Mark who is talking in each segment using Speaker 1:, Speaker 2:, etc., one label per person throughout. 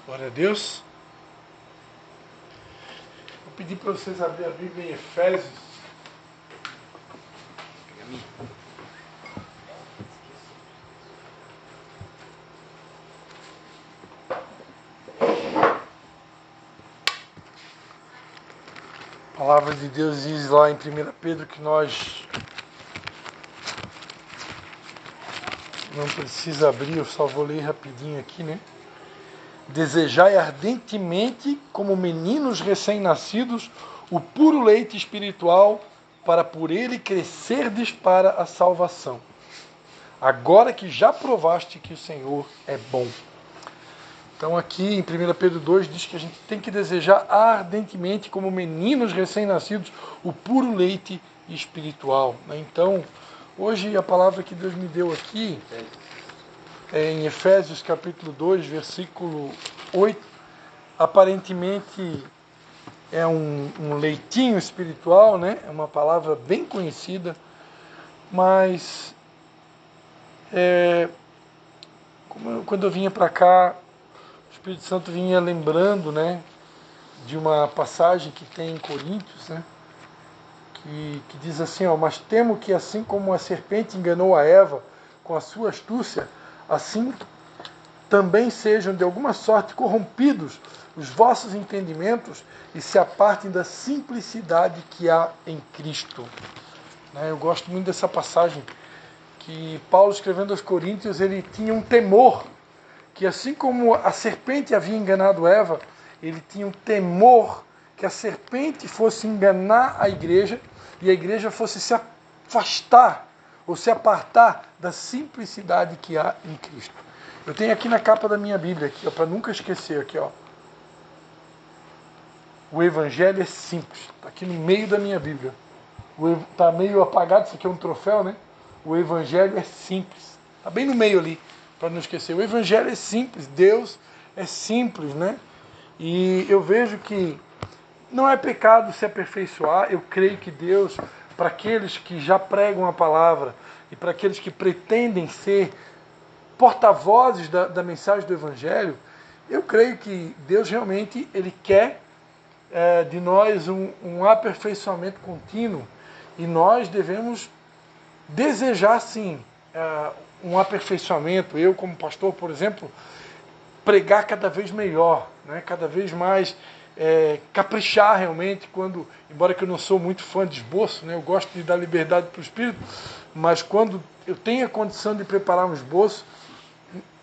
Speaker 1: Glória a Deus. Vou pedir para vocês abrir a Bíblia em Efésios. A palavra de Deus diz lá em 1 Pedro que nós não precisa abrir, eu só vou ler rapidinho aqui, né? Desejai ardentemente, como meninos recém-nascidos, o puro leite espiritual, para por ele crescerdes para a salvação. Agora que já provaste que o Senhor é bom. Então aqui em 1 Pedro 2 diz que a gente tem que desejar ardentemente, como meninos recém-nascidos, o puro leite espiritual. Então, hoje a palavra que Deus me deu aqui é em Efésios capítulo 2, versículo 8. Aparentemente é um leitinho espiritual, né? É uma palavra bem conhecida, mas quando eu vinha para cá, o Espírito Santo vinha lembrando, né, de uma passagem que tem em Coríntios, né, que diz assim, ó, mas temo que assim como a serpente enganou a Eva com a sua astúcia, assim também sejam de alguma sorte corrompidos os vossos entendimentos e se apartem da simplicidade que há em Cristo. Eu gosto muito dessa passagem, que Paulo, escrevendo aos Coríntios, ele tinha um temor, que assim como a serpente havia enganado Eva, ele tinha um temor que a serpente fosse enganar a igreja e a igreja fosse se afastar ou se apartar da simplicidade que há em Cristo. Eu tenho aqui na capa da minha Bíblia, aqui, para nunca esquecer, aqui, ó. O Evangelho é simples. Está aqui no meio da minha Bíblia. Está meio apagado, isso aqui é um troféu, né? O Evangelho é simples. Está bem no meio ali, para não esquecer. O Evangelho é simples, Deus é simples, né? E eu vejo que não é pecado se aperfeiçoar. Eu creio que Deus, para aqueles que já pregam a palavra e para aqueles que pretendem ser porta-vozes da mensagem do Evangelho, eu creio que Deus realmente ele quer de nós um aperfeiçoamento contínuo e nós devemos desejar sim um aperfeiçoamento. Eu, como pastor, por exemplo, pregar cada vez melhor, né? Cada vez mais caprichar realmente, embora que eu não sou muito fã de esboço, né? Eu gosto de dar liberdade para o Espírito, mas quando eu tenho a condição de preparar um esboço,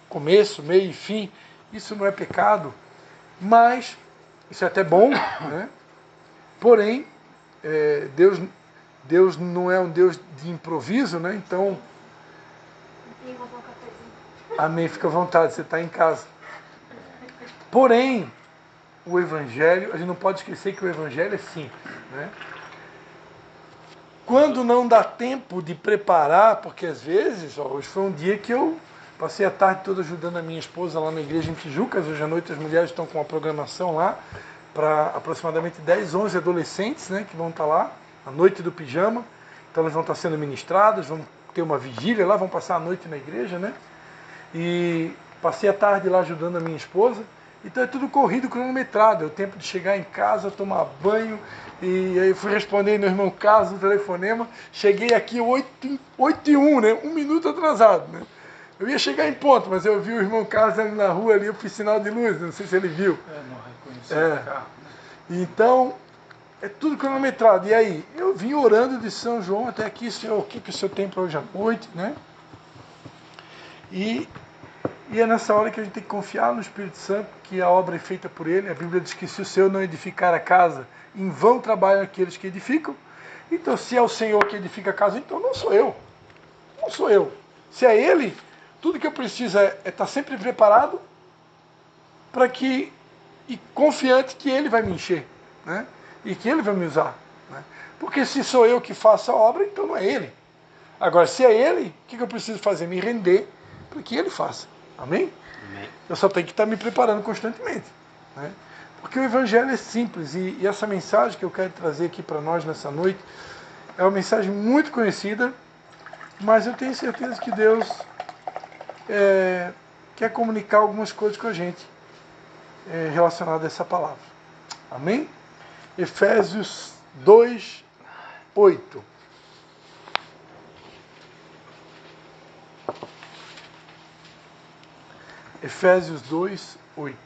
Speaker 1: começo, meio e fim, isso não é pecado, mas isso é até bom, né? Porém, Deus não é um Deus de improviso, né? Então, amém, fica à vontade, você está em casa. Porém, o Evangelho, a gente não pode esquecer que o Evangelho é simples, né? Quando não dá tempo de preparar, porque às vezes, hoje foi um dia que eu passei a tarde toda ajudando a minha esposa lá na igreja em Tijucas. Hoje à noite as mulheres estão com uma programação lá para aproximadamente 10, 11 adolescentes, né, que vão estar lá, a noite do pijama. Então elas vão estar sendo ministradas, vão ter uma vigília lá, vão passar a noite na igreja, né? E passei a tarde lá ajudando a minha esposa. Então é tudo corrido, cronometrado. É o tempo de chegar em casa, tomar banho. E aí fui responder meu irmão Carlos no telefonema. Cheguei aqui 8h01, né? 1 minuto atrasado, né? Eu ia chegar em ponto, mas eu vi o irmão Carlos ali na rua, ali eu fiz sinal de luz, não sei se ele viu.
Speaker 2: Não reconheceu o carro.
Speaker 1: Então, é tudo cronometrado. E aí, eu vim orando de São João até aqui, Senhor, o que o Senhor tem para hoje à noite, né? E é nessa hora que a gente tem que confiar no Espírito Santo, que a obra é feita por Ele. A Bíblia diz que se o Senhor não edificar a casa, em vão trabalham aqueles que edificam. Então, se é o Senhor que edifica a casa, então não sou eu. Não sou eu. Se é Ele, tudo que eu preciso é estar sempre preparado para que, e confiante que Ele vai me encher, né? E que Ele vai me usar, né? Porque se sou eu que faço a obra, então não é Ele. Agora, se é Ele, o que eu preciso fazer? Me render para que Ele faça. Amém?
Speaker 2: Amém.
Speaker 1: Eu só tenho que estar me preparando constantemente, né? Porque o Evangelho é simples e essa mensagem que eu quero trazer aqui para nós nessa noite é uma mensagem muito conhecida, mas eu tenho certeza que Deus quer comunicar algumas coisas com a gente. relacionado a essa palavra. Amém? Efésios 2, 8. Efésios 2, 8.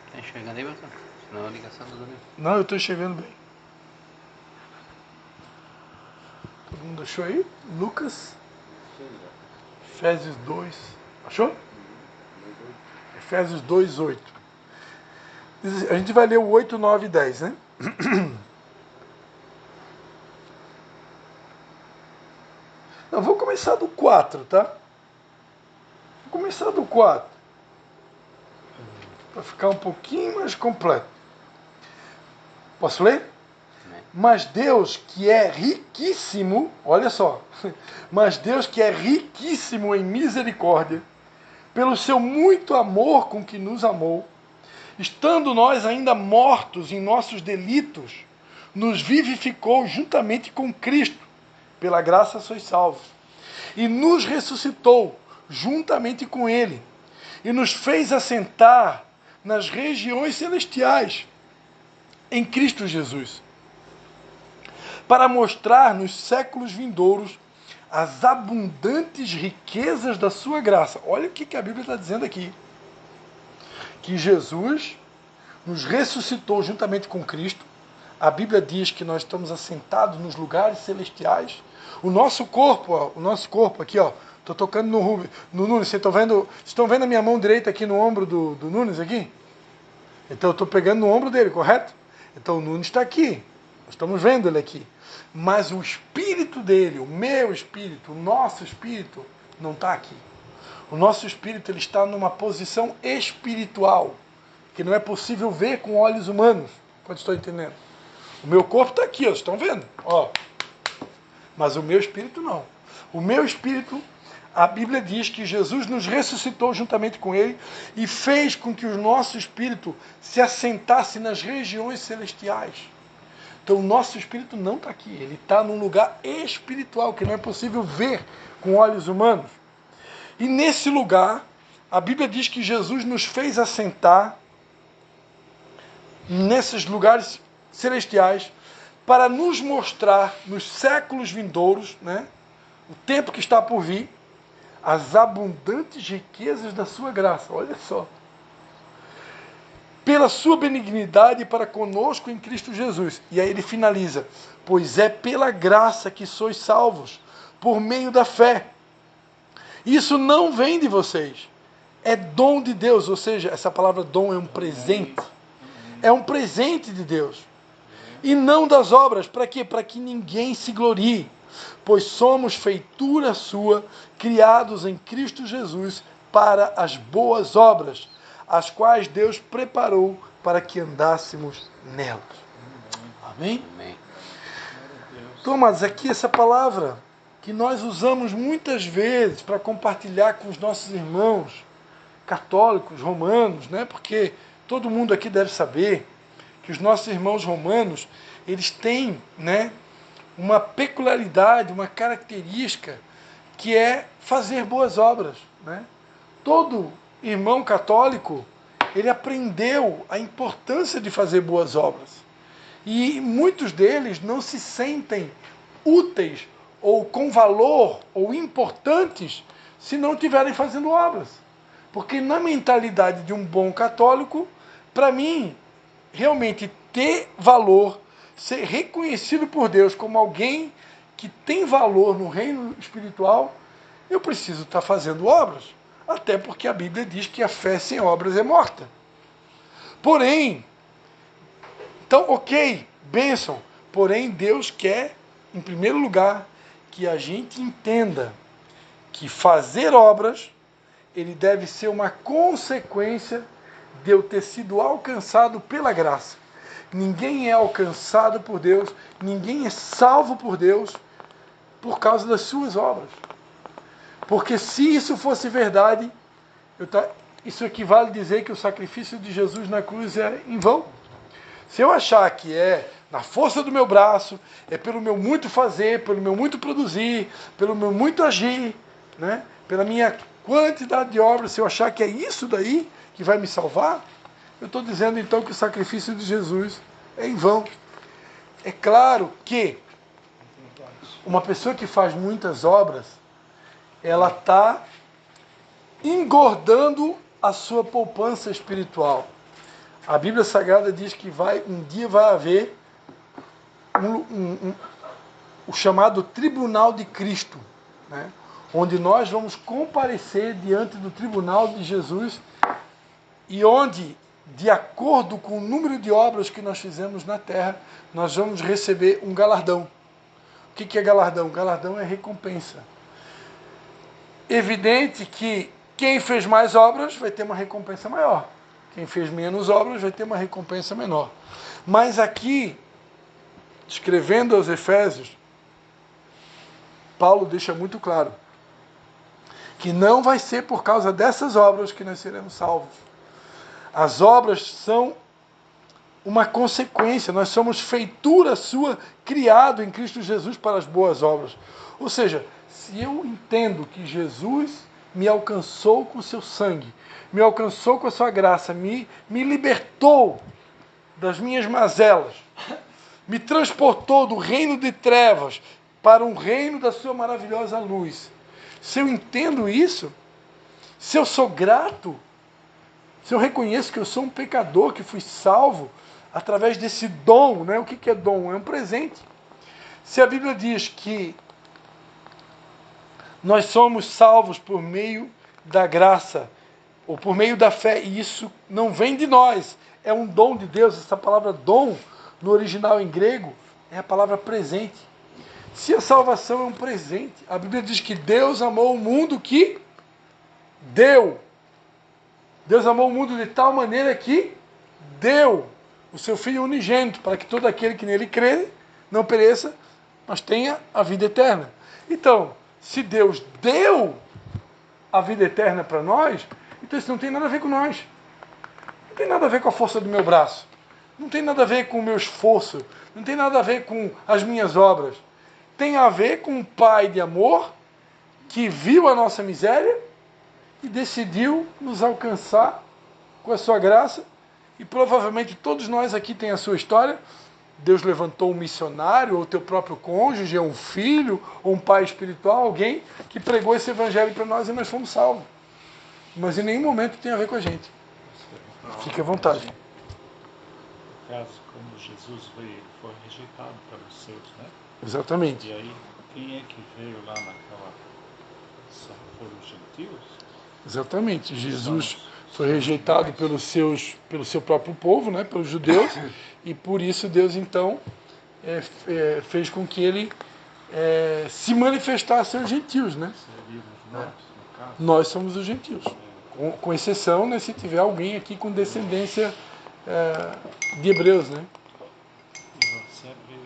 Speaker 3: Está enxergando aí, pastor? Senão a ligação do Daniel.
Speaker 1: Não, eu estou enxergando bem. Todo mundo achou aí? Lucas? Efésios 2. Achou? Efésios 2, 8. A gente vai ler o 8, 9 e 10, né? Não, vou começar do 4, tá? Vou começar do 4. Para ficar um pouquinho mais completo. Posso ler? Mas Deus que é riquíssimo, olha só, mas Deus que é riquíssimo em misericórdia, pelo seu muito amor com que nos amou, estando nós ainda mortos em nossos delitos, nos vivificou juntamente com Cristo, pela graça sois salvos, e nos ressuscitou juntamente com Ele, e nos fez assentar nas regiões celestiais, em Cristo Jesus, para mostrar nos séculos vindouros as abundantes riquezas da sua graça. Olha o que a Bíblia está dizendo aqui. Que Jesus nos ressuscitou juntamente com Cristo. A Bíblia diz que nós estamos assentados nos lugares celestiais. O nosso corpo aqui, ó. Estou tocando no Nunes. Vocês estão vendo a minha mão direita aqui no ombro do Nunes aqui? Então eu estou pegando no ombro dele, correto? Então o Nunes está aqui. Nós estamos vendo ele aqui. Mas o espírito dele, o meu espírito, o nosso espírito, não está aqui. O nosso espírito ele está numa posição espiritual, que não é possível ver com olhos humanos. Quando estou entendendo? O meu corpo está aqui, ó, vocês estão vendo? Ó. Mas o meu espírito não. O meu espírito, a Bíblia diz que Jesus nos ressuscitou juntamente com ele e fez com que o nosso espírito se assentasse nas regiões celestiais. Então o nosso espírito não está aqui, ele está num lugar espiritual que não é possível ver com olhos humanos. E nesse lugar, a Bíblia diz que Jesus nos fez assentar nesses lugares celestiais para nos mostrar nos séculos vindouros, né, o tempo que está por vir, as abundantes riquezas da sua graça. Olha só. Pela sua benignidade para conosco em Cristo Jesus. E aí ele finaliza: pois é pela graça que sois salvos, por meio da fé. Isso não vem de vocês, é dom de Deus. Ou seja, essa palavra dom é um presente. É um presente de Deus. E não das obras. Para quê? Para que ninguém se glorie. Pois somos feitura sua, criados em Cristo Jesus para as boas obras, as quais Deus preparou para que andássemos nelas. Amém?
Speaker 3: Amém.
Speaker 1: Então, mas aqui essa palavra que nós usamos muitas vezes para compartilhar com os nossos irmãos católicos, romanos, né? Porque todo mundo aqui deve saber que os nossos irmãos romanos, eles têm, né, uma peculiaridade, uma característica, que é fazer boas obras, né? Todo irmão católico, ele aprendeu a importância de fazer boas obras. E muitos deles não se sentem úteis ou com valor ou importantes se não estiverem fazendo obras. Porque na mentalidade de um bom católico, para mim, realmente ter valor, ser reconhecido por Deus como alguém que tem valor no reino espiritual, eu preciso estar fazendo obras. Até porque a Bíblia diz que a fé sem obras é morta. Porém, então, ok, bênção. Porém, Deus quer, em primeiro lugar, que a gente entenda que fazer obras, ele deve ser uma consequência de eu ter sido alcançado pela graça. Ninguém é alcançado por Deus, ninguém é salvo por Deus por causa das suas obras. Porque se isso fosse verdade, isso equivale a dizer que o sacrifício de Jesus na cruz é em vão. Se eu achar que é na força do meu braço, é pelo meu muito fazer, pelo meu muito produzir, pelo meu muito agir, né? Pela minha quantidade de obras, se eu achar que é isso daí que vai me salvar, eu estou dizendo então que o sacrifício de Jesus é em vão. É claro que uma pessoa que faz muitas obras, ela está engordando a sua poupança espiritual. A Bíblia Sagrada diz que um dia vai haver o chamado Tribunal de Cristo, né? Onde nós vamos comparecer diante do Tribunal de Jesus e onde, de acordo com o número de obras que nós fizemos na terra, nós vamos receber um galardão. O que é galardão? Galardão é recompensa. Evidente que quem fez mais obras vai ter uma recompensa maior. Quem fez menos obras vai ter uma recompensa menor. Mas aqui, escrevendo aos Efésios, Paulo deixa muito claro que não vai ser por causa dessas obras que nós seremos salvos. As obras são uma consequência, nós somos feitura sua, criado em Cristo Jesus para as boas obras. Ou seja, se eu entendo que Jesus me alcançou com o seu sangue, me alcançou com a sua graça, me libertou das minhas mazelas, me transportou do reino de trevas para um reino da sua maravilhosa luz. Se eu entendo isso, se eu sou grato, se eu reconheço que eu sou um pecador, que fui salvo através desse dom, né? O que é dom? É um presente. Se a Bíblia diz que nós somos salvos por meio da graça, ou por meio da fé, e isso não vem de nós, é um dom de Deus. Essa palavra dom, no original em grego, é a palavra presente. Se a salvação é um presente, a Bíblia diz que Deus amou o mundo que deu. Deus amou o mundo de tal maneira que deu o seu Filho unigênito, para que todo aquele que nele crê não pereça, mas tenha a vida eterna. Então, se Deus deu a vida eterna para nós, então isso não tem nada a ver com nós. Não tem nada a ver com a força do meu braço. Não tem nada a ver com o meu esforço. Não tem nada a ver com as minhas obras. Tem a ver com um Pai de amor que viu a nossa miséria e decidiu nos alcançar com a sua graça. E provavelmente todos nós aqui têm a sua história. Deus levantou um missionário, ou teu próprio cônjuge, ou um filho, ou um pai espiritual, alguém que pregou esse evangelho para nós e nós fomos salvos. Mas em nenhum momento tem a ver com a gente. Fique à vontade.
Speaker 2: No caso, quando Jesus veio, ele foi rejeitado pelos seus, né?
Speaker 1: Exatamente.
Speaker 2: E aí, quem é que veio lá naquela... Só foram os gentios?
Speaker 1: Exatamente. Jesus foi rejeitado pelo seu próprio povo, né? Pelos judeus, e por isso Deus então fez com que ele se manifestasse aos gentios, né?
Speaker 2: Seríamos nós, no caso.
Speaker 1: Nós somos os gentios. Com exceção, né, se tiver alguém aqui com descendência de hebreus, né?
Speaker 2: Eu sempre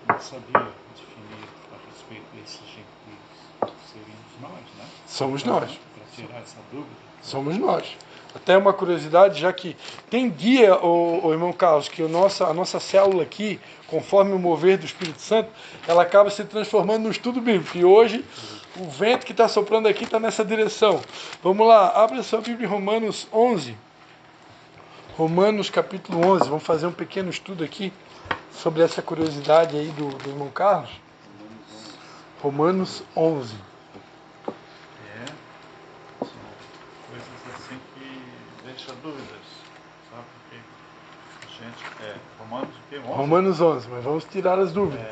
Speaker 2: não sabia definir a respeito desses gentios. Seríamos nós, né?
Speaker 1: Somos nós.
Speaker 2: Para tirar essa dúvida.
Speaker 1: Somos nós. Até uma curiosidade, já que tem dia, o irmão Carlos, que a nossa célula aqui, conforme o mover do Espírito Santo, ela acaba se transformando num estudo bíblico. E hoje, o vento que está soprando aqui está nessa direção. Vamos lá, abre a sua Bíblia em Romanos 11. Romanos capítulo 11. Vamos fazer um pequeno estudo aqui sobre essa curiosidade aí do irmão Carlos. Romanos 11.
Speaker 2: São coisas assim que deixam dúvidas, sabe? Porque a gente Romanos o quê? 11?
Speaker 1: Romanos 11, mas vamos tirar as dúvidas.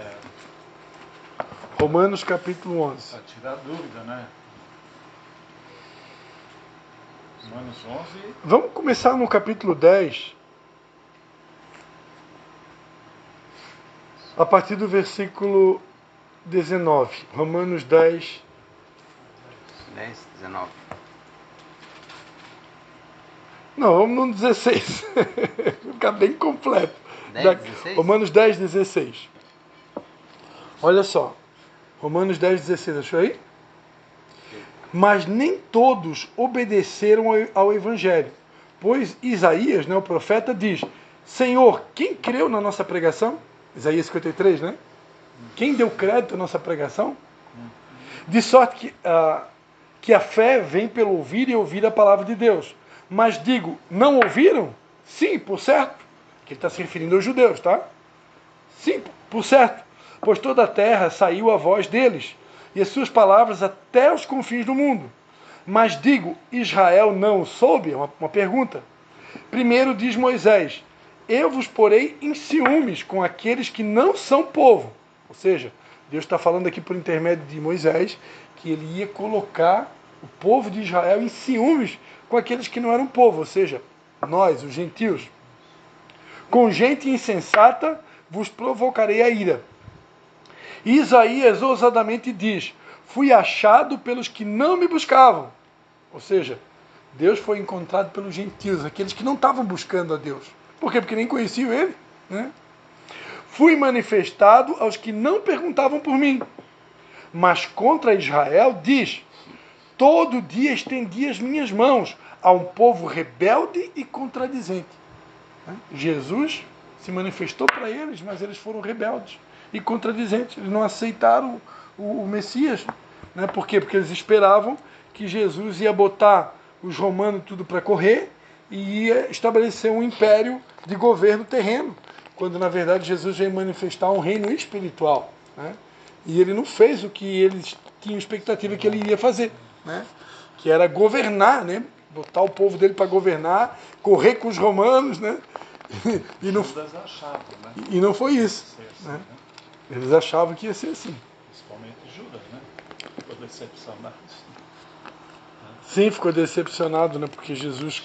Speaker 1: Romanos capítulo 11.
Speaker 2: Para tirar dúvida, né? Romanos 11.
Speaker 1: Vamos começar no capítulo 10. A partir do versículo 19. Romanos 10.
Speaker 3: 10, 19.
Speaker 1: Não, vamos no 16. Vai ficar bem completo.
Speaker 3: 10, 16?
Speaker 1: Romanos 10, 16. Olha só. Romanos 10, 16. Achou aí? Mas nem todos obedeceram ao Evangelho. Pois Isaías, né, o profeta, diz: Senhor, quem creu na nossa pregação? Isaías 53, né? Quem deu crédito à nossa pregação? De sorte que a fé vem pelo ouvir e ouvir a palavra de Deus. Mas digo, não ouviram? Sim, por certo. Que ele está se referindo aos judeus, tá? Sim, por certo. Pois toda a terra saiu a voz deles, e as suas palavras até os confins do mundo. Mas digo, Israel não o soube? É uma pergunta. Primeiro diz Moisés, eu vos porei em ciúmes com aqueles que não são povo. Ou seja, Deus está falando aqui por intermédio de Moisés que ele ia colocar o povo de Israel em ciúmes com aqueles que não eram povo, ou seja, nós, os gentios. Com gente insensata vos provocarei a ira. E Isaías ousadamente diz, fui achado pelos que não me buscavam. Ou seja, Deus foi encontrado pelos gentios, aqueles que não estavam buscando a Deus. Por quê? Porque nem conheciam ele, né? Fui manifestado aos que não perguntavam por mim. Mas contra Israel diz, todo dia estendi as minhas mãos a um povo rebelde e contradizente. Jesus se manifestou para eles, mas eles foram rebeldes e contradizentes. Eles não aceitaram o Messias. Né? Por quê? Porque eles esperavam que Jesus ia botar os romanos tudo para correr e ia estabelecer um império de governo terreno, quando na verdade Jesus veio manifestar um reino espiritual. Né? E ele não fez o que eles tinham expectativa que ele iria fazer, né? Que era governar, né? Botar o povo dele para governar, correr com os romanos, né? E não foi isso.
Speaker 2: Assim,
Speaker 1: Né? Eles achavam que ia ser assim.
Speaker 2: Principalmente Judas, né? Ficou decepcionado.
Speaker 1: Sim, ficou decepcionado, né? Porque Jesus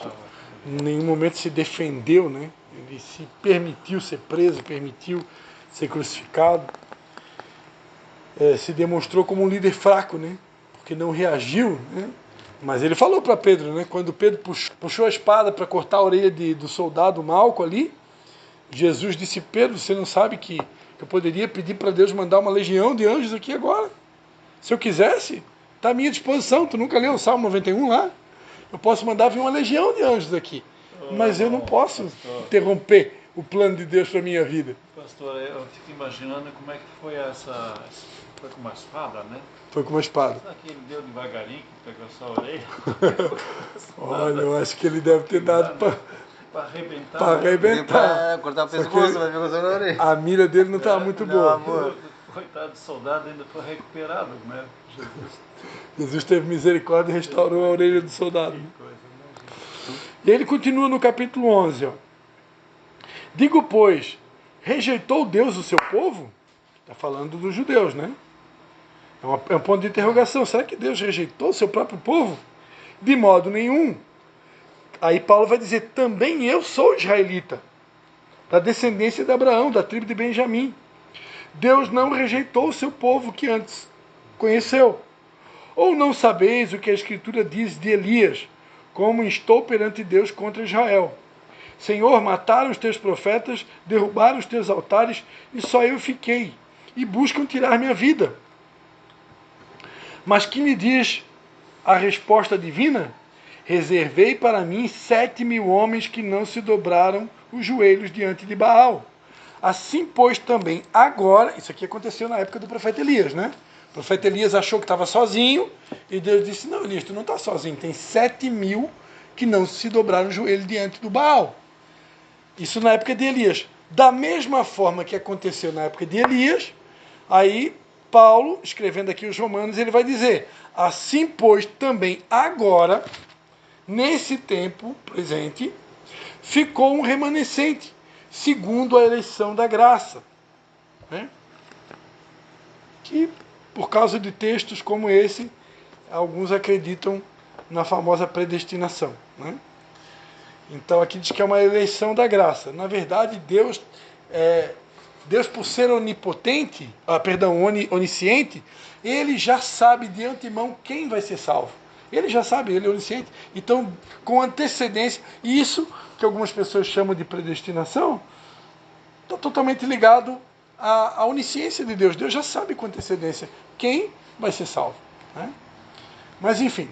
Speaker 1: em nenhum momento se defendeu, né? Ele se permitiu ser preso, permitiu ser crucificado. Se demonstrou como um líder fraco, né? Porque não reagiu, né? Mas ele falou para Pedro, né? Quando Pedro puxou a espada para cortar a orelha do soldado Malco ali, Jesus disse, Pedro, você não sabe que eu poderia pedir para Deus mandar uma legião de anjos aqui agora? Se eu quisesse, está à minha disposição. Tu nunca leu o Salmo 91 lá? Eu posso mandar vir uma legião de anjos aqui. Mas eu não posso interromper o plano de Deus para a minha vida.
Speaker 2: Pastor, eu fico imaginando como é que foi essa... Foi com uma espada, né?
Speaker 1: Foi com uma espada.
Speaker 2: Será que ele deu devagarinho, que pegou só a orelha?
Speaker 1: Olha, eu acho que ele deve ter dado
Speaker 2: para arrebentar.
Speaker 1: Para arrebentar.
Speaker 3: Cortar o pescoço, vai pegar só na orelha.
Speaker 1: A mira dele não estava muito boa.
Speaker 3: Amor.
Speaker 2: Coitado do soldado, ainda foi recuperado, né?
Speaker 1: Jesus teve misericórdia e restaurou a orelha do soldado.
Speaker 2: Que coisa, né?
Speaker 1: E ele continua no capítulo 11. Ó. Digo, pois, rejeitou Deus o seu povo? Está falando dos judeus, né? É um ponto de interrogação. Será que Deus rejeitou o seu próprio povo? De modo nenhum. Aí Paulo vai dizer, também eu sou israelita, da descendência de Abraão, da tribo de Benjamim. Deus não rejeitou o seu povo que antes conheceu. Ou não sabeis o que a Escritura diz de Elias, como estou perante Deus contra Israel? Senhor, mataram os teus profetas, derrubaram os teus altares, e só eu fiquei, e buscam tirar minha vida. Mas que me diz a resposta divina? Reservei para mim 7.000 homens que não se dobraram os joelhos diante de Baal. Assim, pois, também agora, isso aqui aconteceu na época do profeta Elias, né? O profeta Elias achou que estava sozinho, e Deus disse, não, Elias, tu não está sozinho, tem 7.000 que não se dobraram o joelho diante do Baal. Isso na época de Elias. Da mesma forma que aconteceu na época de Elias, aí Paulo, escrevendo aqui os Romanos, ele vai dizer, assim, pois, também agora, nesse tempo presente, ficou um remanescente, segundo a eleição da graça. Né? Que, por causa de textos como esse, alguns acreditam na famosa predestinação. Né? Então aqui diz que é uma eleição da graça. Na verdade, Deus por ser onipotente, onisciente, ele já sabe de antemão quem vai ser salvo. Ele já sabe, ele é onisciente. Então, com antecedência, isso que algumas pessoas chamam de predestinação, está totalmente ligado à onisciência de Deus. Deus já sabe com antecedência quem vai ser salvo. Né? Mas, enfim.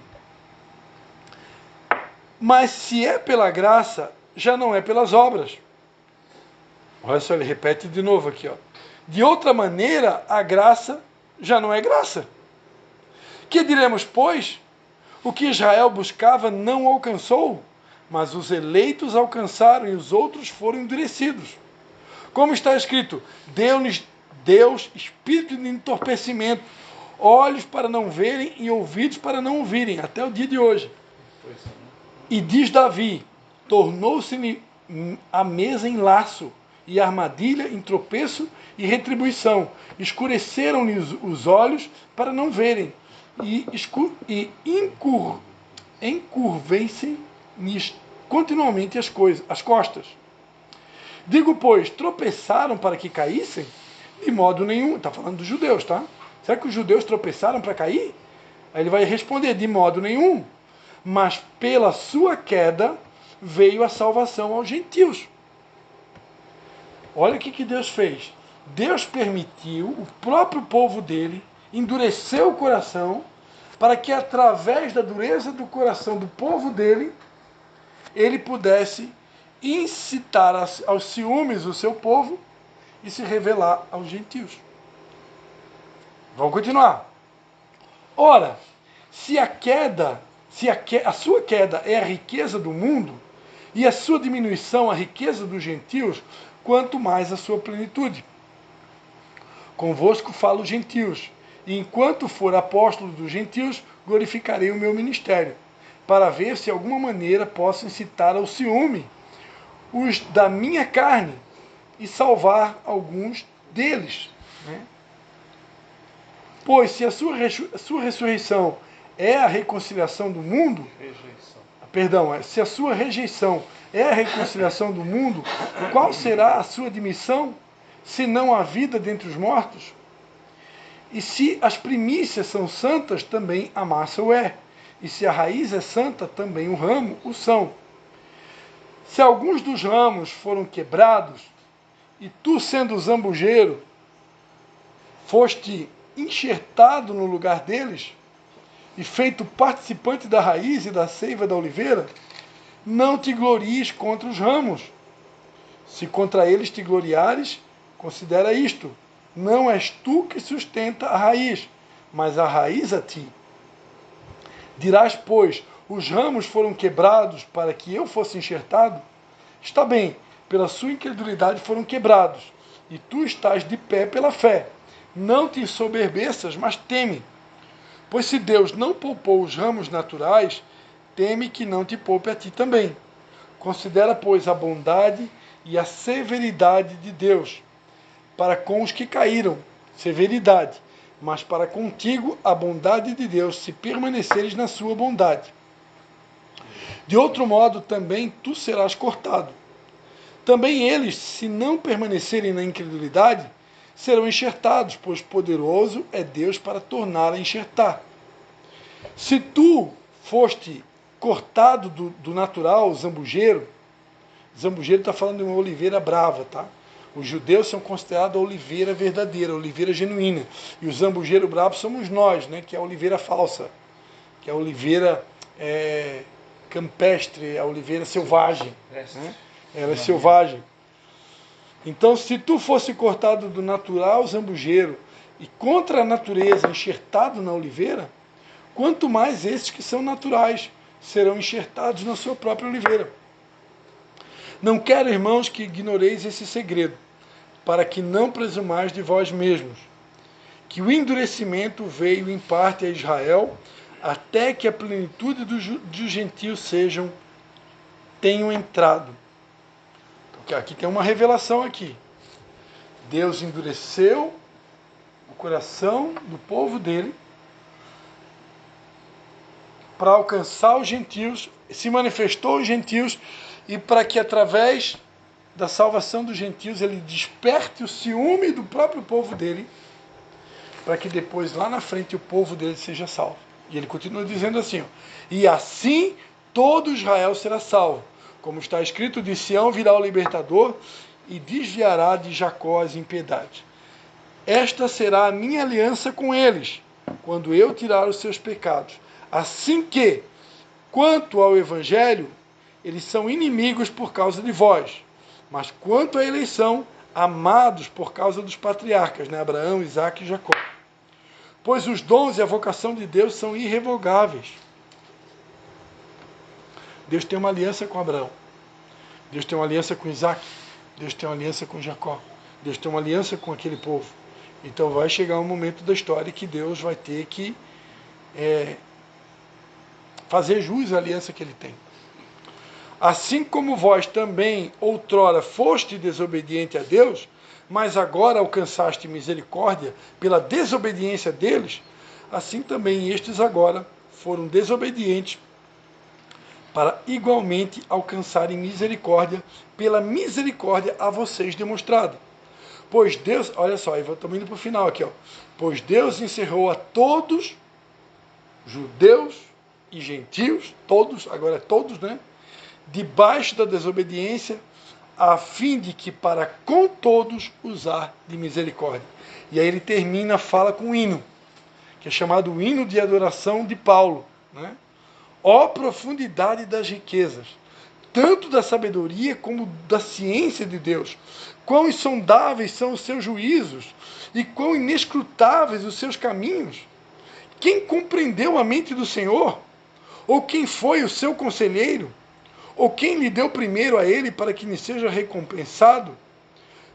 Speaker 1: Mas se é pela graça, já não é pelas obras. Olha só, ele repete de novo aqui. Ó. De outra maneira, a graça já não é graça. Que diremos, pois? O que Israel buscava não alcançou, mas os eleitos alcançaram e os outros foram endurecidos. Como está escrito, deu-lhes Deus espírito de entorpecimento, olhos para não verem e ouvidos para não ouvirem, até o dia de hoje. E diz Davi, tornou-se-lhe a mesa em laço, e a armadilha em tropeço e retribuição. Escureceram-lhe os olhos para não verem, e encurvem-se continuamente as costas. Digo, pois, tropeçaram para que caíssem? De modo nenhum. Está falando dos judeus, tá? Será que os judeus tropeçaram para cair? Aí ele vai responder, de modo nenhum. Mas pela sua queda veio a salvação aos gentios. Olha o que Deus fez. Deus permitiu o próprio povo dele endurecer o coração para que através da dureza do coração do povo dele, ele pudesse incitar aos ciúmes o seu povo e se revelar aos gentios. Vamos continuar. Ora, se a sua queda é a riqueza do mundo e a sua diminuição a riqueza dos gentios, quanto mais a sua plenitude. Convosco falo gentios, e enquanto for apóstolo dos gentios, glorificarei o meu ministério, para ver se de alguma maneira posso incitar ao ciúme os da minha carne e salvar alguns deles. Né? Pois se a sua ressurreição é a reconciliação do mundo, se a sua rejeição é a reconciliação do mundo, qual será a sua admissão, se não a vida dentre os mortos? E se as primícias são santas, também a massa o é. E se a raiz é santa, também o ramo o são. Se alguns dos ramos foram quebrados, e tu, sendo zambujeiro, foste enxertado no lugar deles, e feito participante da raiz e da seiva da oliveira, não te glories contra os ramos. Se contra eles te gloriares, considera isto: não és tu que sustenta a raiz, mas a raiz a ti. Dirás, pois, os ramos foram quebrados para que eu fosse enxertado? Está bem, pela sua incredulidade foram quebrados, e tu estás de pé pela fé. Não te ensoberbeças, mas teme. Pois se Deus não poupou os ramos naturais, teme que não te poupe a ti também. Considera, pois, a bondade e a severidade de Deus para com os que caíram, severidade, mas para contigo a bondade de Deus, se permaneceres na sua bondade. De outro modo também tu serás cortado. Também eles, se não permanecerem na incredulidade, serão enxertados, pois poderoso é Deus para torná-la a enxertar. Se tu foste cortado do natural, zambujeiro está falando de uma oliveira brava, tá? Os judeus são considerados a oliveira verdadeira, a oliveira genuína. E o zambujeiro bravo somos nós, né? Que é a oliveira falsa, que é a oliveira campestre, a oliveira selvagem. Né? Ela é selvagem. Então, se tu fosse cortado do natural zambujeiro e contra a natureza enxertado na oliveira, quanto mais esses que são naturais serão enxertados na sua própria oliveira. Não quero, irmãos, que ignoreis esse segredo, para que não presumais de vós mesmos, que o endurecimento veio em parte a Israel, até que a plenitude dos gentios tenham entrado. Então, aqui tem uma revelação aqui. Deus endureceu o coração do povo dele para alcançar os gentios, se manifestou aos gentios, e para que através da salvação dos gentios ele desperte o ciúme do próprio povo dele, para que depois lá na frente o povo dele seja salvo. E ele continua dizendo assim, ó, e assim todo Israel será salvo, como está escrito, de Sião virá o libertador e desviará de Jacó as impiedades. Esta será a minha aliança com eles, quando eu tirar os seus pecados. Assim que, quanto ao Evangelho, eles são inimigos por causa de vós, mas quanto à eleição, amados por causa dos patriarcas, né? Abraão, Isaque e Jacó. Pois os dons e a vocação de Deus são irrevogáveis. Deus tem uma aliança com Abraão. Deus tem uma aliança com Isaac. Deus tem uma aliança com Jacó. Deus tem uma aliança com aquele povo. Então vai chegar um momento da história que Deus vai ter que fazer jus à aliança que ele tem. Assim como vós também outrora foste desobediente a Deus, mas agora alcançaste misericórdia pela desobediência deles, assim também estes agora foram desobedientes para igualmente alcançarem misericórdia pela misericórdia a vocês demonstrada. Pois Deus, olha só, estamos indo para o final aqui, ó. Pois Deus encerrou a todos, judeus e gentios, todos, agora é todos, né? Debaixo da desobediência, a fim de que para com todos usar de misericórdia. E aí ele termina, fala com um hino, que é chamado o hino de adoração de Paulo, né? Ó profundidade das riquezas, tanto da sabedoria como da ciência de Deus. Quão insondáveis são os seus juízos e quão inescrutáveis os seus caminhos. Quem compreendeu a mente do Senhor? Ou quem foi o seu conselheiro? Ou quem lhe deu primeiro a ele para que lhe seja recompensado?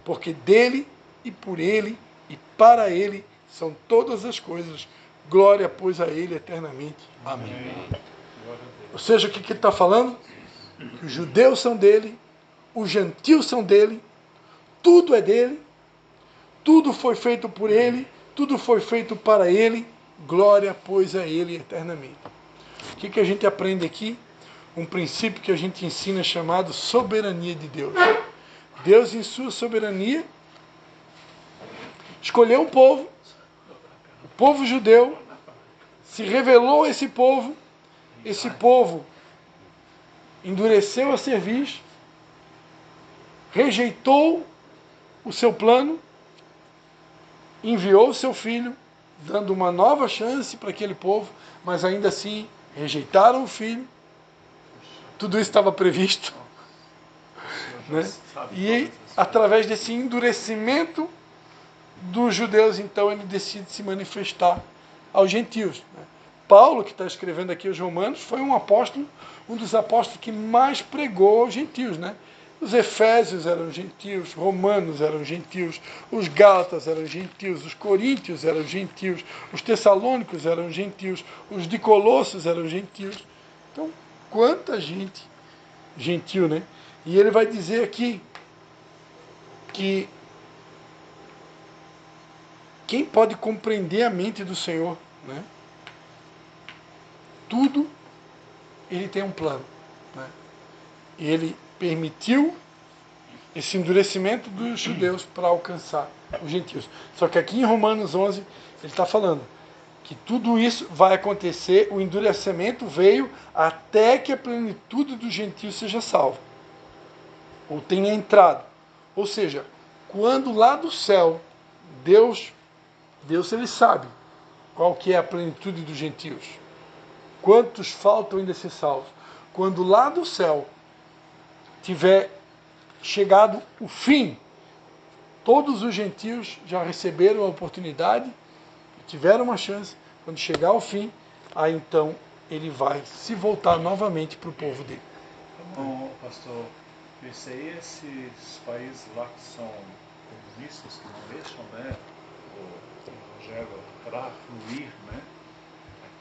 Speaker 1: Porque dele e por ele e para ele são todas as coisas. Glória, pois, a ele eternamente. Amém. Ou seja, o que ele está falando? Que os judeus são dele, os gentios são dele, tudo é dele, tudo foi feito por ele, tudo foi feito para ele, glória, pois, a ele eternamente. O que a gente aprende aqui? Um princípio que a gente ensina chamado soberania de Deus. Deus, em sua soberania, escolheu um povo, o povo judeu, se revelou a esse povo endureceu a cerviz, rejeitou o seu plano, enviou o seu filho, dando uma nova chance para aquele povo, mas ainda assim rejeitaram o filho. Tudo isso estava previsto. Né? E através desse endurecimento dos judeus, então, ele decide se manifestar aos gentios. Né? Paulo, que está escrevendo aqui os Romanos, foi um apóstolo, um dos apóstolos que mais pregou aos gentios. Né? Os Efésios eram gentios, Romanos eram gentios, os Gálatas eram gentios, os Coríntios eram gentios, os Tessalônicos eram gentios, os de Colossos eram gentios. Então, quanta gente gentil, né? E ele vai dizer aqui que quem pode compreender a mente do Senhor, né? Tudo ele tem um plano, né? E ele permitiu esse endurecimento dos judeus para alcançar os gentios. Só que aqui em Romanos 11 ele está falando que tudo isso vai acontecer, o endurecimento veio até que a plenitude dos gentios seja salva, ou tenha entrado. Ou seja, quando lá do céu, Deus ele sabe qual que é a plenitude dos gentios. Quantos faltam ainda ser salvos? Quando lá do céu tiver chegado o fim, todos os gentios já receberam a oportunidade, tiveram uma chance. Quando chegar ao fim, aí então ele vai se voltar novamente para o povo dele.
Speaker 2: Bom, pastor, isso aí, esses países lá que são comunistas, que não deixam, né, o evangelho para fluir, né,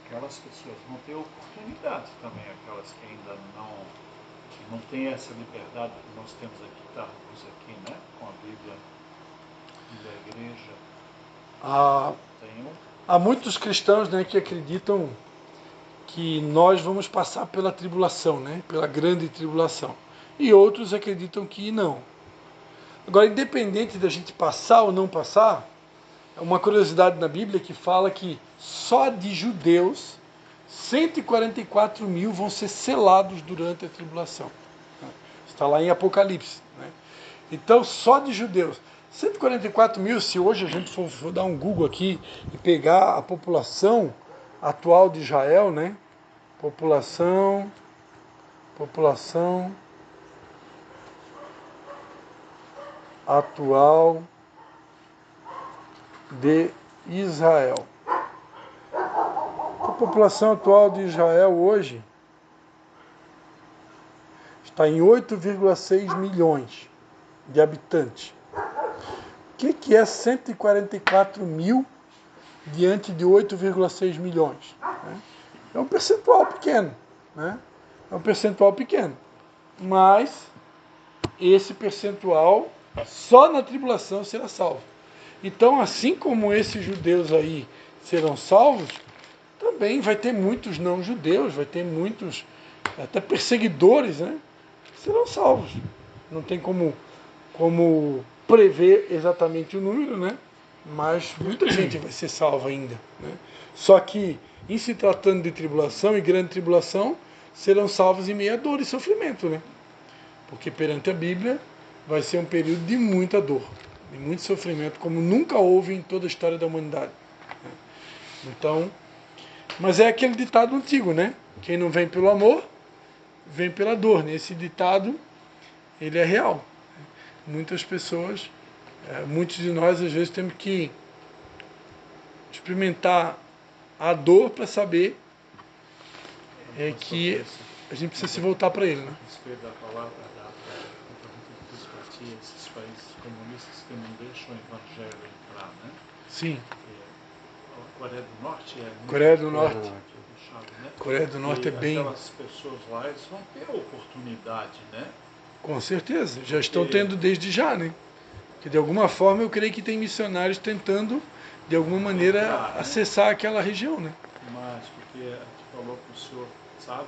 Speaker 2: aquelas pessoas vão ter oportunidade também, aquelas que ainda não têm essa liberdade que nós temos aqui, estarmos aqui, né, com a Bíblia e da igreja.
Speaker 1: Há muitos cristãos, né, que acreditam que nós vamos passar pela tribulação, né, pela grande tribulação. E outros acreditam que não. Agora, independente da gente passar ou não passar, é uma curiosidade na Bíblia que fala que só de judeus 144 mil vão ser selados durante a tribulação. Está lá em Apocalipse. Né? Então, só de judeus. 144 mil, se hoje a gente for dar um Google aqui e pegar a população atual de Israel, né? População atual de Israel. A população atual de Israel hoje está em 8,6 milhões de habitantes. O que é 144 mil diante de 8,6 milhões? Né? É um percentual pequeno. Né? É um percentual pequeno. Mas esse percentual só na tribulação será salvo. Então, assim como esses judeus aí serão salvos, também vai ter muitos não-judeus, vai ter muitos até perseguidores, né? Serão salvos. Não tem como prever exatamente o número, né? Mas muita gente vai ser salva ainda. Né? Só que, em se tratando de tribulação e grande tribulação, serão salvos em meio a dor e sofrimento, né? Porque perante a Bíblia vai ser um período de muita dor, de muito sofrimento, como nunca houve em toda a história da humanidade. Então, mas é aquele ditado antigo, né? Quem não vem pelo amor, vem pela dor. Né? Esse ditado, ele é real. Muitas pessoas, muitos de nós, às vezes, temos que experimentar a dor para saber que a gente precisa se voltar para ele. Né?
Speaker 2: A respeito da palavra da esses países comunistas que não deixam o evangelho entrar, né?
Speaker 1: Sim.
Speaker 2: A Coreia do Norte é muito
Speaker 1: Coreia do Norte.
Speaker 2: puxado, né?
Speaker 1: Coreia do Norte é bem...
Speaker 2: Aquelas pessoas lá, eles vão ter a oportunidade, né?
Speaker 1: Com certeza. Já estão tendo desde já, né? Que de alguma forma eu creio que tem missionários tentando, de alguma maneira, acessar aquela região, né?
Speaker 2: Mas, porque a gente falou que o senhor sabe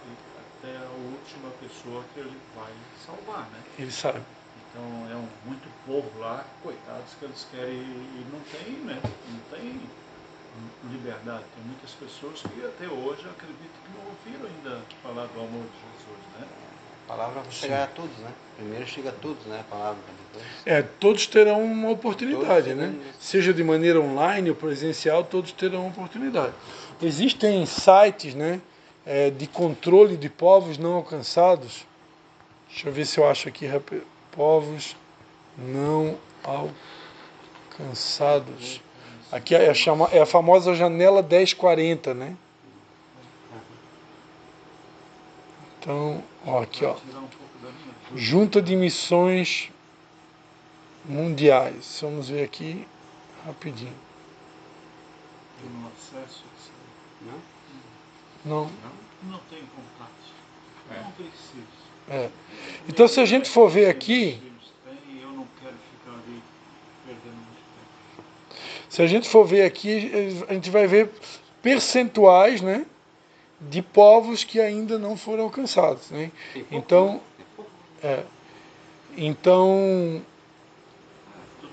Speaker 2: até a última pessoa que ele vai salvar, né?
Speaker 1: Ele sabe.
Speaker 2: Então é muito povo lá, coitados, que eles querem e não tem, né? Não tem liberdade. Tem muitas pessoas que até hoje acreditam que não ouviram ainda falar do amor de Jesus, né?
Speaker 3: A palavra vai chegar a todos, né? Primeiro chega a todos, né? A palavra depois.
Speaker 1: Todos terão uma oportunidade,
Speaker 3: Todos
Speaker 1: né?
Speaker 3: terão...
Speaker 1: Seja de maneira online ou presencial, todos terão uma oportunidade. Existem sites, né? De controle de povos não alcançados. Deixa eu ver se eu acho aqui rápido. Povos não alcançados. Aqui é a famosa janela 1040, né? Então, aqui, ó. Junta de Missões Mundiais. Vamos ver aqui rapidinho.
Speaker 2: Tem um acesso?
Speaker 1: Não?
Speaker 2: Não tem contato. Não preciso.
Speaker 1: Então, se a gente for ver aqui,
Speaker 2: eu não quero ficar ali perdendo muito tempo.
Speaker 1: Se a gente for ver aqui, a gente vai ver percentuais, né, de povos que ainda não foram alcançados, né? Então,
Speaker 2: tudo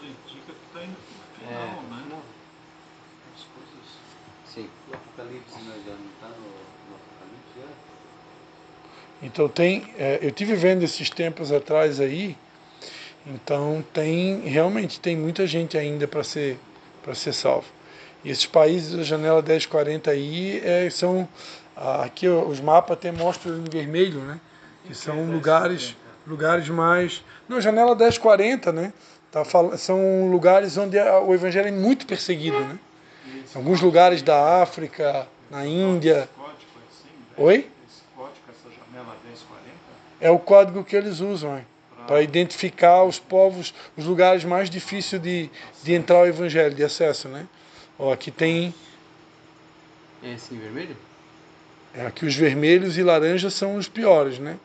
Speaker 2: indica que está indo para o final, né? As coisas.
Speaker 3: Sim. O Apocalipse já não está no Apocalipse já?
Speaker 1: Então eu tive vendo esses tempos atrás aí, então realmente tem muita gente ainda para ser salvo. E esses países da janela 1040 aí são, aqui os mapas até mostram em vermelho, né? Que são lugares mais... Não, janela 1040, né? São lugares onde o evangelho é muito perseguido, né? Alguns lugares da África, na Índia. Oi?
Speaker 2: Essa janela 1040?
Speaker 1: É o código que eles usam, para identificar os povos, os lugares mais difíceis de entrar ao evangelho, de acesso, né? Aqui tem...
Speaker 3: É assim, vermelho?
Speaker 1: Aqui os vermelhos e laranjas são os piores, né?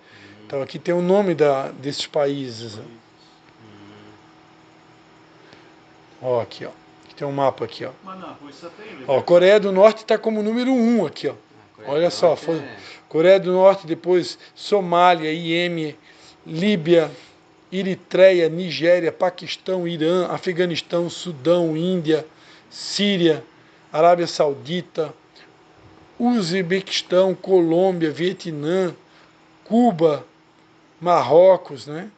Speaker 1: Então aqui tem o nome desses países. Aqui, ó. Aqui tem um mapa aqui, ó.
Speaker 2: Mas na Rússia tem...
Speaker 1: Coreia do Norte está como número 1 aqui, ó. Olha só, Coreia do Norte, depois Somália, Iêmen, Líbia, Eritreia, Nigéria, Paquistão, Irã, Afeganistão, Sudão, Índia, Síria, Arábia Saudita, Uzbequistão, Colômbia, Vietnã, Cuba, Marrocos, né?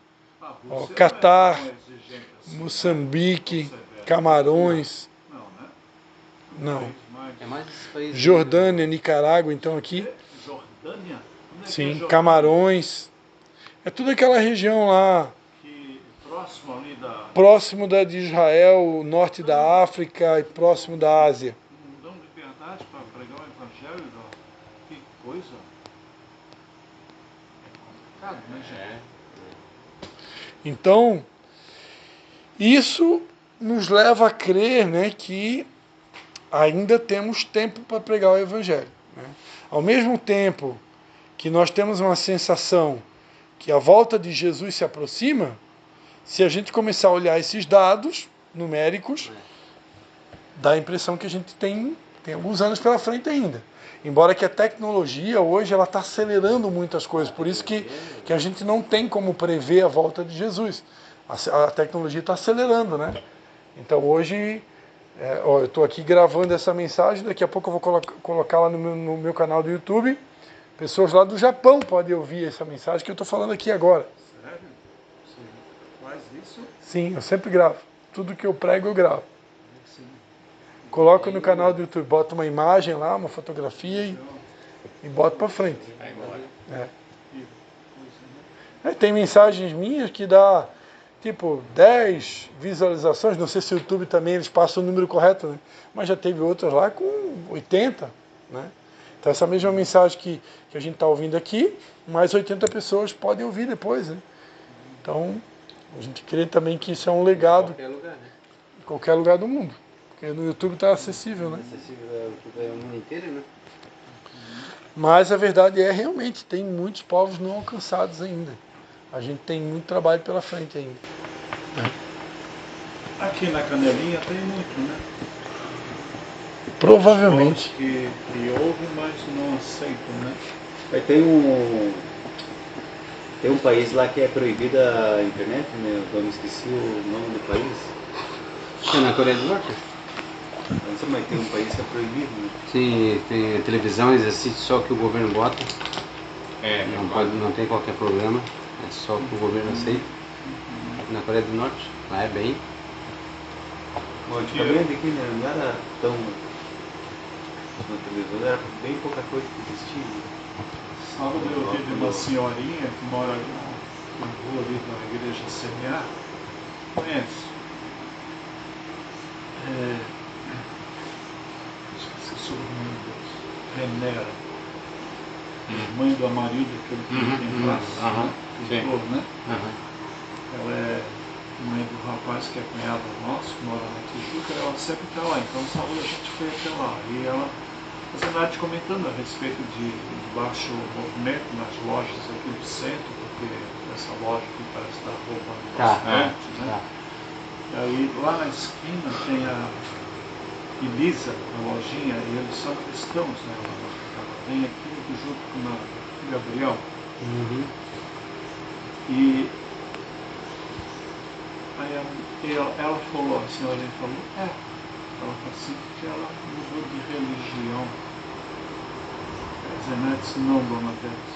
Speaker 1: Catar, Moçambique, Camarões, não. Jordânia, Nicarágua, então aqui.
Speaker 2: Jordânia?
Speaker 1: Sim, Camarões. É tudo aquela região lá.
Speaker 2: Próximo ali da...
Speaker 1: Próximo de Israel, norte da África e próximo da Ásia.
Speaker 2: Não dão liberdade para pregar o evangelho, que coisa. pecado, né, gente?
Speaker 1: Então, isso nos leva a crer, né, que ainda temos tempo para pregar o Evangelho. Né? Ao mesmo tempo que nós temos uma sensação que a volta de Jesus se aproxima, se a gente começar a olhar esses dados numéricos, dá a impressão que a gente tem alguns anos pela frente ainda. Embora que a tecnologia hoje ela está acelerando muitas coisas, por isso que a gente não tem como prever a volta de Jesus. A tecnologia está acelerando, né? Então hoje, eu estou aqui gravando essa mensagem, daqui a pouco eu vou colocar lá no meu canal do YouTube. Pessoas lá do Japão podem ouvir essa mensagem que eu estou falando aqui agora.
Speaker 2: Sério? Sim. Faz isso?
Speaker 1: Sim, eu sempre gravo. Tudo que eu prego, eu gravo.
Speaker 2: Sim.
Speaker 1: Coloco no canal do YouTube, boto uma imagem lá, uma fotografia e boto para frente.
Speaker 4: Vai embora.
Speaker 2: Que coisa, né?
Speaker 1: Tem mensagens minhas que dá tipo 10 visualizações, não sei se o YouTube também eles passam o número correto, né? Mas já teve outras lá com 80, né? Então essa mesma mensagem que a gente está ouvindo aqui, mais 80 pessoas podem ouvir depois, né? Então a gente crê também que isso é um legado
Speaker 3: Em qualquer lugar, né?
Speaker 1: em qualquer lugar do mundo, porque no YouTube está acessível, né?
Speaker 3: Acessível ao mundo inteiro, né?
Speaker 1: Mas a verdade é realmente tem muitos povos não alcançados ainda. A gente tem muito trabalho pela frente ainda.
Speaker 2: Aqui na Canelinha tem muito, né?
Speaker 1: Provavelmente.
Speaker 2: Que ouvem, mas não aceitam, né?
Speaker 5: Tem um país lá que é proibida a internet, né? Eu me esqueci o nome do país.
Speaker 3: É na Coreia do Norte?
Speaker 5: Não sei, mas tem um país que é proibido, né?
Speaker 3: Sim, tem televisões, assiste só o que o governo bota. Não tem qualquer programa, é só o que o governo aceita. Na Coreia do Norte, lá é bem.
Speaker 5: Bom, antigamente aqui, né? Não era tão... Na televisão era bem pouca coisa que existia. Né?
Speaker 2: Sábado eu tive uma senhorinha que mora na rua ali na igreja CMA. Conhece? Esqueci o sobrenome deles. Renera. Mãe do Amarildo, aquele que tem praça, né? Pintor, né? Ela é mãe do rapaz que é cunhado nosso, que mora na Tijuca, ela sempre está lá. Então sábado a gente foi até lá. E ela fazendo arte comentando a respeito de baixo movimento nas lojas aqui do centro, porque essa loja aqui parece estar roubando bastante, né? E aí lá na esquina tem a Elisa, a lojinha, e eles são cristãos, né? Ela tem aqui junto com o Gabriel. E aí ela falou, a senhorinha falou, ela falou assim, que ela mudou de religião. Zenete disse, não, dona Beth,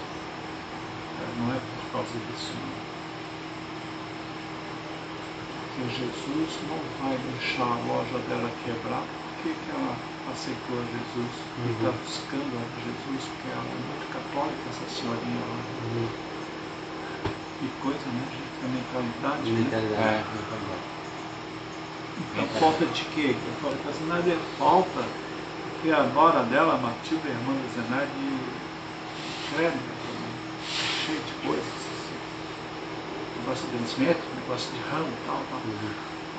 Speaker 2: não é por causa disso, não. Que Jesus não vai deixar a loja dela quebrar. Por que ela aceitou a Jesus e está buscando a Jesus? Porque ela é muito católica, essa senhorinha lá. Que coisa, né, gente? A mentalidade, né? Então, falta de quê? Eu falo que nada é falta, porque a nora dela, a Matilda, a irmã da Zenaide, crédito também, cheio de coisas, assim. Negócio de vencimento, negócio de ramo e tal.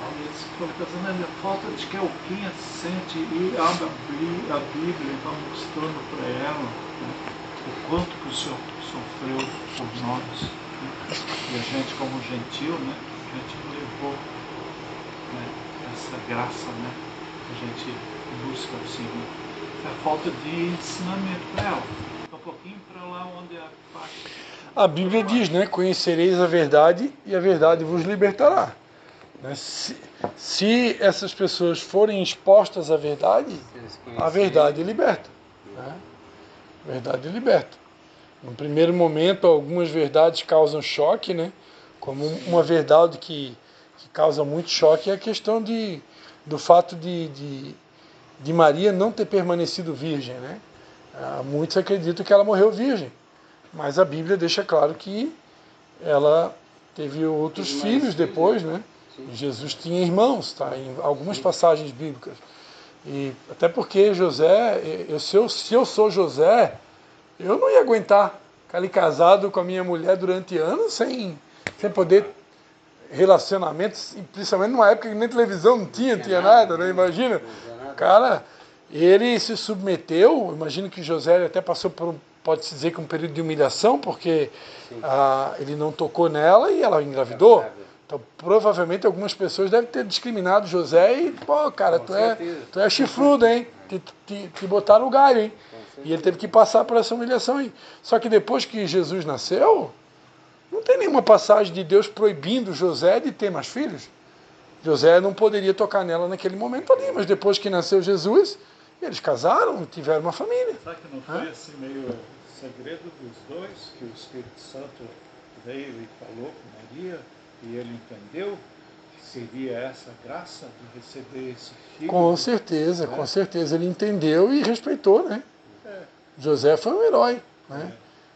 Speaker 2: Aí eles falam que a Zenaide, falta de que alguém sente e abre a Bíblia e vai mostrando para ela, né, o quanto que o Senhor sofreu por nós. E a gente, como gentil, né, a gente levou, né, essa graça, né, a gente busca o Senhor. É a falta de ensinamento para ela. Um pouquinho para lá onde a parte.
Speaker 1: A Bíblia diz, né? Conhecereis a verdade e a verdade vos libertará. Né? Se essas pessoas forem expostas à verdade, a verdade liberta. Né? A verdade liberta. No primeiro momento, algumas verdades causam choque, né? Como uma verdade que causa muito choque é a questão do fato de Maria não ter permanecido virgem, né? Muitos acreditam que ela morreu virgem, mas a Bíblia deixa claro que ela teve outros filhos depois, né? Jesus tinha irmãos, tá? Em algumas passagens bíblicas. E até porque José, se eu sou José, eu não ia aguentar Ficar ali casado com a minha mulher durante anos sem poder relacionamentos, principalmente numa época que nem televisão não tinha nada, né? Imagina. Cara, ele se submeteu, imagino que José até passou por, pode-se dizer que um período de humilhação, porque ele não tocou nela e ela engravidou. Então, provavelmente algumas pessoas devem ter discriminado José e, pô, cara, tu é chifrudo, hein? Te botaram o galho, hein? E ele teve que passar por essa humilhação aí. Só que depois que Jesus nasceu, não tem nenhuma passagem de Deus proibindo José de ter mais filhos. José não poderia tocar nela naquele momento ali, mas depois que nasceu Jesus, eles casaram, tiveram uma família.
Speaker 2: Será que não foi assim meio segredo dos dois, que o Espírito Santo veio e falou com Maria e ele entendeu que seria essa graça de receber esse filho?
Speaker 1: Com certeza. Ele entendeu e respeitou, né? José foi um herói, né?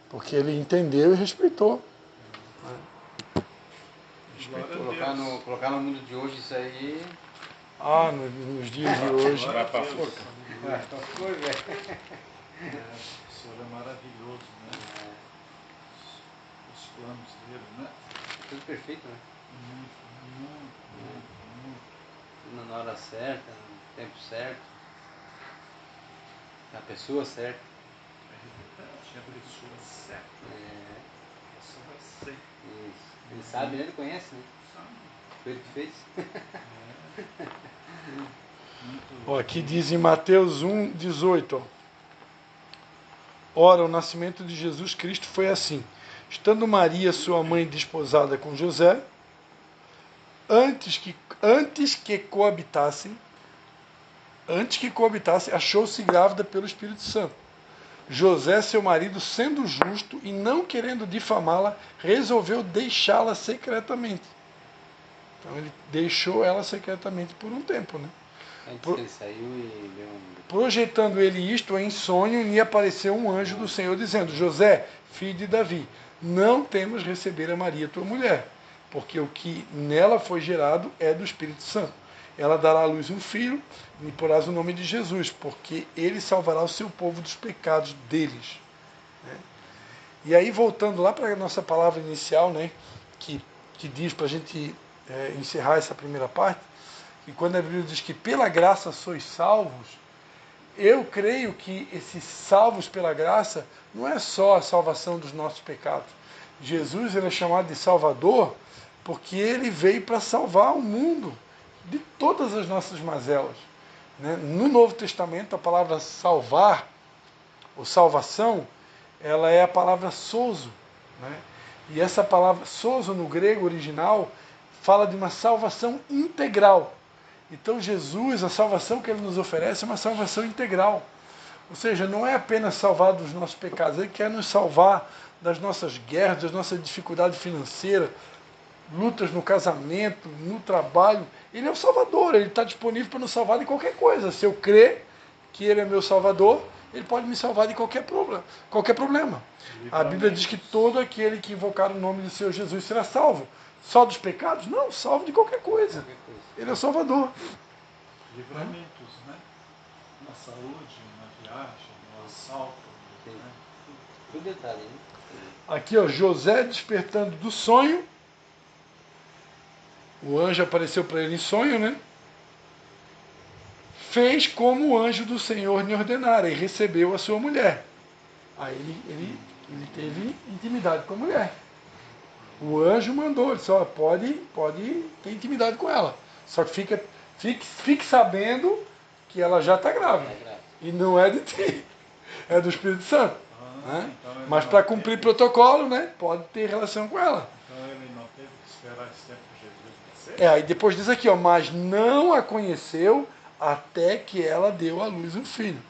Speaker 1: Porque ele entendeu e respeitou.
Speaker 3: Colocar no mundo de hoje isso aí.
Speaker 1: Nos dias de hoje.
Speaker 2: Vai para a forca. O Senhor é maravilhoso, né? Os planos dele, né?
Speaker 3: Tudo perfeito, né?
Speaker 2: Muito.
Speaker 3: Tudo na hora certa, no tempo certo. Na pessoa certa.
Speaker 2: Tinha a pessoa certa. A pessoa certa.
Speaker 3: Isso. Ele sabe, né? Ele conhece, né? Foi ele que fez.
Speaker 1: Aqui diz em Mateus 1,18. Ora, o nascimento de Jesus Cristo foi assim. Estando Maria, sua mãe, desposada com José, antes que coabitassem, achou-se grávida pelo Espírito Santo. José, seu marido, sendo justo e não querendo difamá-la, resolveu deixá-la secretamente. Então ele deixou ela secretamente por um tempo, né?
Speaker 3: Antes que ele saiu e deu
Speaker 1: Projetando ele isto em sonho, lhe apareceu um anjo do Senhor dizendo: José, filho de Davi, não temas receber a Maria, tua mulher, porque o que nela foi gerado é do Espírito Santo. Ela dará à luz um filho, e lhe porás o nome de Jesus, porque ele salvará o seu povo dos pecados deles. E aí, voltando lá para a nossa palavra inicial, né, que diz para a gente encerrar essa primeira parte, e quando a Bíblia diz que pela graça sois salvos, eu creio que esses salvos pela graça não é só a salvação dos nossos pecados. Jesus, ele é chamado de Salvador porque ele veio para salvar o mundo de todas as nossas mazelas, né? No Novo Testamento, a palavra salvar, ou salvação, ela é a palavra sozo, né? E essa palavra sozo no grego original fala de uma salvação integral. Então Jesus, a salvação que ele nos oferece é uma salvação integral. Ou seja, não é apenas salvar dos nossos pecados, ele quer nos salvar das nossas guerras, das nossas dificuldades financeiras, lutas no casamento, no trabalho. Ele é o Salvador, ele está disponível para nos salvar de qualquer coisa. Se eu crer que ele é meu Salvador, ele pode me salvar de qualquer problema. A Bíblia diz que todo aquele que invocar o nome do Senhor Jesus será salvo. Só dos pecados? Não, salvo de qualquer coisa. Ele é o Salvador.
Speaker 2: Livramentos, né? Na saúde, na viagem, no assalto. Né?
Speaker 3: tudo detalhe, hein?
Speaker 1: Aqui, ó, José despertando do sonho. O anjo apareceu para ele em sonho, né? Fez como o anjo do Senhor lhe ordenara e recebeu a sua mulher. Aí ele teve intimidade com a mulher. O anjo mandou, ele só pode ter intimidade com ela. Só que fique sabendo que ela já está grávida. E não é de ti, é do Espírito Santo. Né?
Speaker 2: Então
Speaker 1: Mas para cumprir protocolo, né, pode ter relação com ela.
Speaker 2: Então ele não teve que esperar esse tempo de Jesus nascer?
Speaker 1: Aí depois diz aqui, ó, mas não a conheceu até que ela deu à luz um filho.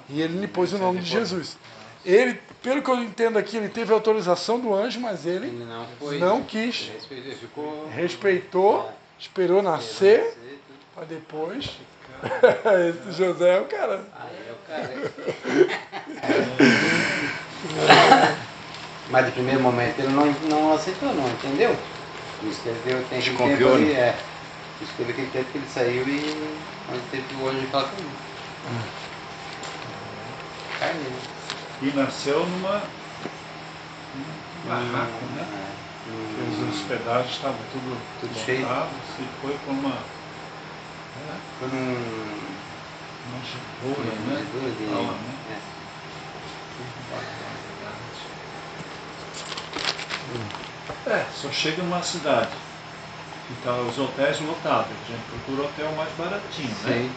Speaker 1: E ele lhe pôs o nome de Jesus. Ele, pelo que eu entendo aqui, ele teve autorização do anjo, mas ele não quis. Respeitou, esperou nascer, para depois. Esse José é o cara.
Speaker 3: Aí é o cara. Mas de primeiro momento ele não aceitou, não, entendeu? Isso que ele deu tem que tempo ali, Isso teve aquele tempo que ele saiu e onde teve o anjo falar com ele. Carne, né?
Speaker 2: E nasceu numa barraco, né? Porque os hospedagens estavam tudo
Speaker 3: cheio.
Speaker 2: lotados e foi para uma
Speaker 3: Foi num...
Speaker 2: manjedoura, né?
Speaker 3: de...
Speaker 2: Fala, né? Só chega numa cidade. Então os hotéis lotados, a gente procura hotel mais baratinho, né?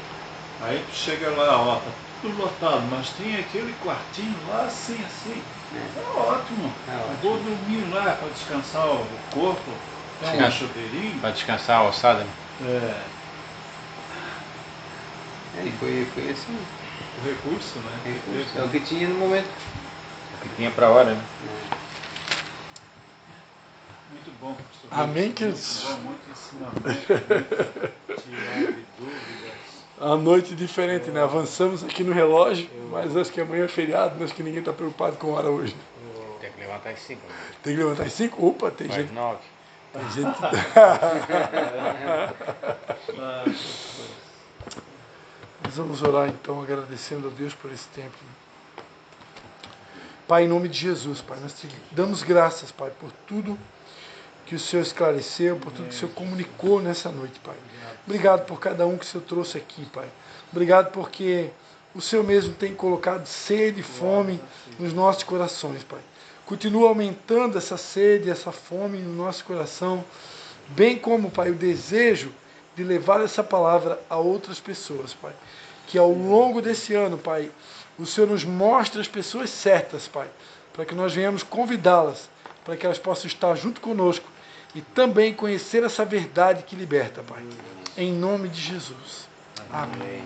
Speaker 2: Aí tu chega lá, ó, tá tudo lotado, mas tem aquele quartinho lá assim. Tá ótimo. Eu vou dormir lá para descansar o corpo. Tem um chuveirinho.
Speaker 4: Para descansar a alçada.
Speaker 3: E foi assim.
Speaker 2: O recurso, né?
Speaker 3: É o que tinha no momento.
Speaker 4: O que tinha para a hora, né?
Speaker 2: Muito bom, professor.
Speaker 1: Amém, queridos?
Speaker 2: Muito ensinamento, tirar de dúvidas.
Speaker 1: A noite diferente, né? Avançamos aqui no relógio, mas acho que amanhã é feriado, né? Acho que ninguém está preocupado com a hora hoje.
Speaker 4: Tem que levantar às 5.
Speaker 1: Tem que levantar às 5? Opa, tem
Speaker 4: Faz
Speaker 1: gente.
Speaker 4: 9.
Speaker 1: Tem gente. Nós vamos orar então, agradecendo a Deus por esse tempo. Pai, em nome de Jesus, Pai, nós te damos graças, Pai, por tudo que o Senhor esclareceu, por tudo que o Senhor comunicou nessa noite, Pai. Obrigado por cada um que o Senhor trouxe aqui, Pai. Obrigado porque o Senhor mesmo tem colocado sede e fome nos nossos corações, Pai. Continua aumentando essa sede, essa fome no nosso coração, bem como, Pai, o desejo de levar essa palavra a outras pessoas, Pai. Que ao longo desse ano, Pai, o Senhor nos mostre as pessoas certas, Pai, para que nós venhamos convidá-las, para que elas possam estar junto conosco e também conhecer essa verdade que liberta, Pai. Em nome de Jesus. Amém.